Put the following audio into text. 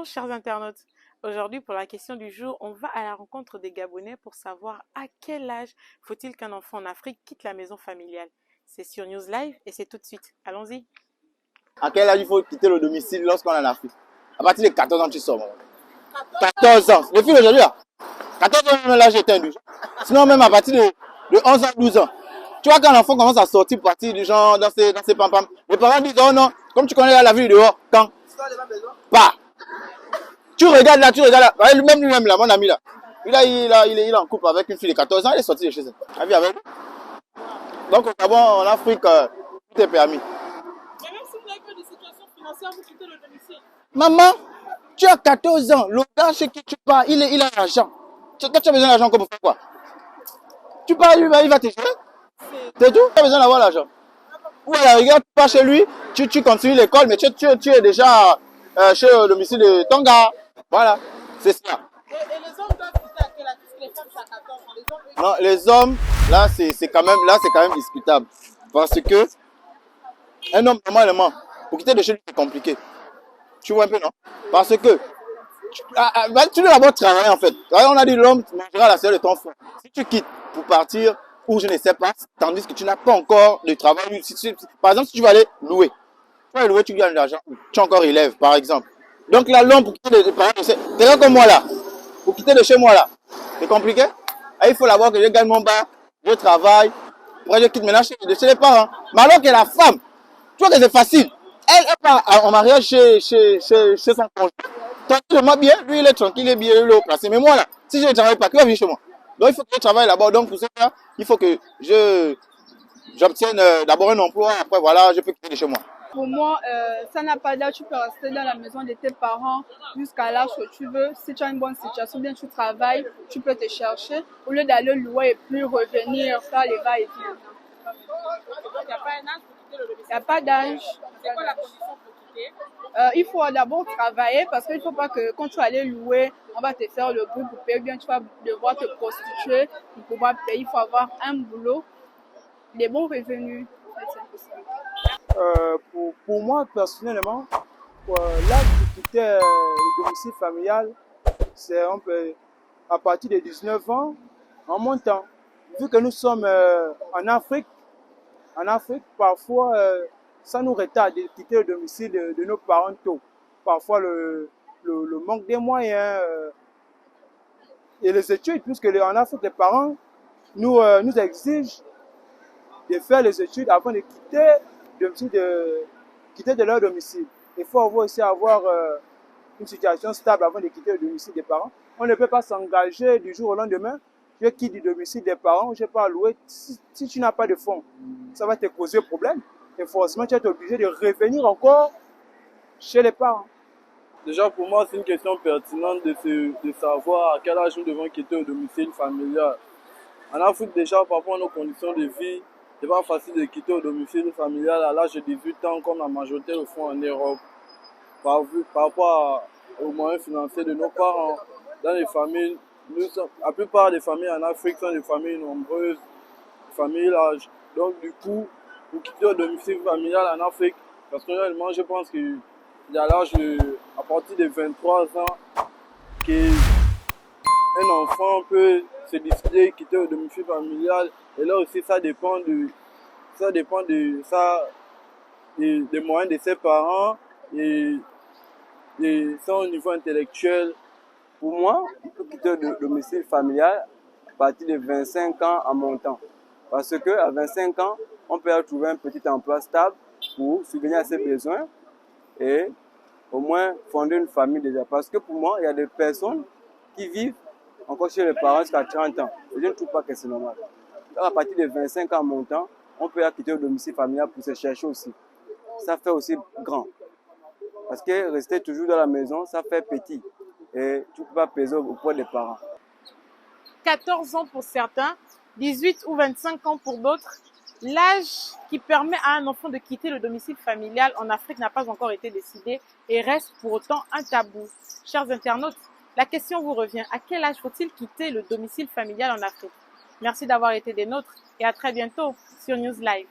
Bonjour chers internautes. Aujourd'hui pour la question du jour, on va à la rencontre des Gabonais pour savoir à quel âge faut-il qu'un enfant en Afrique quitte la maison familiale. C'est sur News Live et c'est tout de suite. Allons-y. À quel âge il faut quitter le domicile lorsqu'on est en Afrique? À partir de 14 ans, tu sors. 14 ans. Les filles aujourd'hui, là, 14 ans, l'âge est indulgent. Sinon, même à partir de 11 ans, 12 ans. Tu vois, quand l'enfant commence à sortir, partir du genre dans ses pam-pam, les parents disent, oh non, comme tu connais la vie dehors, quand? Pas. Tu regardes là, même lui-même là, mon ami là. Il est en couple avec une fille de 14 ans, il est sorti de chez elle. La vie avec. Donc, au Gabon, en Afrique, tout est permis. Mais même si vous n'avez pas de situation financière, vous quittez le domicile. Maman, tu as 14 ans, le gars chez qui tu pars, il a l'argent. Toi, tu as besoin d'argent comme pour faire quoi? Tu pars, lui, il va te gérer. C'est tout, tu as besoin d'avoir l'argent. Ou à la rigueur, tu pars chez lui, tu continues l'école, mais tu es déjà chez le domicile de ton gars. Voilà, c'est ça. Et les hommes doivent quitter à quel âge? Parce que les femmes, c'est à 14 ans. Les hommes, Non, les hommes, là, c'est quand même discutable. Parce que un homme, normalement, pour quitter de chez lui, c'est compliqué. Tu vois un peu, non? Parce que tu dois d'abord travailler, en fait. On a dit l'homme mangera la selle de ton frère. Si tu quittes pour partir, ou je ne sais pas, tandis que tu n'as pas encore de travail, par exemple, si tu vas aller louer, tu gagnes de l'argent, tu es encore élève, par exemple. Donc là, l'homme, pour quitter de parents, c'est comme moi là. Pour quitter de chez moi là, c'est compliqué. Et il faut d'abord que je gagne mon bar, je travaille, après je quitte maintenant de chez les parents. Mais alors que la femme, tu vois que c'est facile. Elle part en mariage chez son conjoint. Tranquillement bien, lui il est tranquille, il est bien, il est au placé. Mais moi là, si je ne travaille pas, qui va venir chez moi? Donc il faut que je travaille là-bas. Donc pour ça, il faut que j'obtienne d'abord un emploi, après voilà, je peux quitter de chez moi. Pour moi, ça n'a pas d'âge, tu peux rester dans la maison de tes parents jusqu'à l'âge que tu veux. Si tu as une bonne situation, bien tu travailles, tu peux te chercher. Au lieu d'aller louer et puis revenir, faire les va-et-vient. il n'y a pas un âge pour quitter le domicile. Il n'y a pas d'âge. C'est quoi la condition pour quitter? Il faut d'abord travailler parce qu'il ne faut pas que quand tu vas aller louer, on va te faire le bruit pour payer, bien tu vas devoir te prostituer pour pouvoir payer. Il faut avoir un boulot, des bons revenus. Pour moi, personnellement, l'âge de quitter le domicile familial, c'est à partir de 19 ans en montant. Vu que nous sommes en Afrique, parfois, ça nous retarde de quitter le domicile de nos parents tôt. Parfois, le manque des moyens et les études, puisque en Afrique, les parents nous exigent de faire les études avant de quitter de leur domicile. Il faut aussi avoir une situation stable avant de quitter le domicile des parents. On ne peut pas s'engager du jour au lendemain. Je quitte du domicile des parents, je ne vais pas louer. Si tu n'as pas de fonds, ça va te causer problème. Et forcément, tu vas être obligé de revenir encore chez les parents. Déjà, pour moi, c'est une question pertinente de savoir à quel âge nous devons quitter le domicile familial. En Afrique, déjà, par rapport à nos conditions de vie, c'est pas facile de quitter le domicile familial à l'âge de 18 ans, comme la majorité le font en Europe. Par rapport aux moyens financiers de nos parents, dans les familles, la plupart des familles en Afrique sont des familles nombreuses, des familles larges. Donc, du coup, pour quitter le domicile familial en Afrique, personnellement, je pense qu'il y a l'âge à partir de 23 ans, qu'un enfant peut se décider de quitter le domicile familial. Et là aussi, ça dépend des moyens de ses parents et de son niveau intellectuel. Pour moi, il faut quitter le domicile familial à partir de 25 ans en montant. Parce qu'à 25 ans, on peut trouver un petit emploi stable pour subvenir à ses besoins et au moins fonder une famille déjà. Parce que pour moi, il y a des personnes qui vivent encore chez les parents jusqu'à 30 ans. Et je ne trouve pas que c'est normal. Donc à partir de 25 ans en montant, on peut quitter le domicile familial pour se chercher aussi. Ça fait aussi grand. Parce que rester toujours dans la maison, ça fait petit. Et tu ne peux pas peser au poids des parents. 14 ans pour certains, 18 ou 25 ans pour d'autres. L'âge qui permet à un enfant de quitter le domicile familial en Afrique n'a pas encore été décidé et reste pour autant un tabou. Chers internautes, la question vous revient. À quel âge faut-il quitter le domicile familial en Afrique? Merci d'avoir été des nôtres et à très bientôt sur News Live.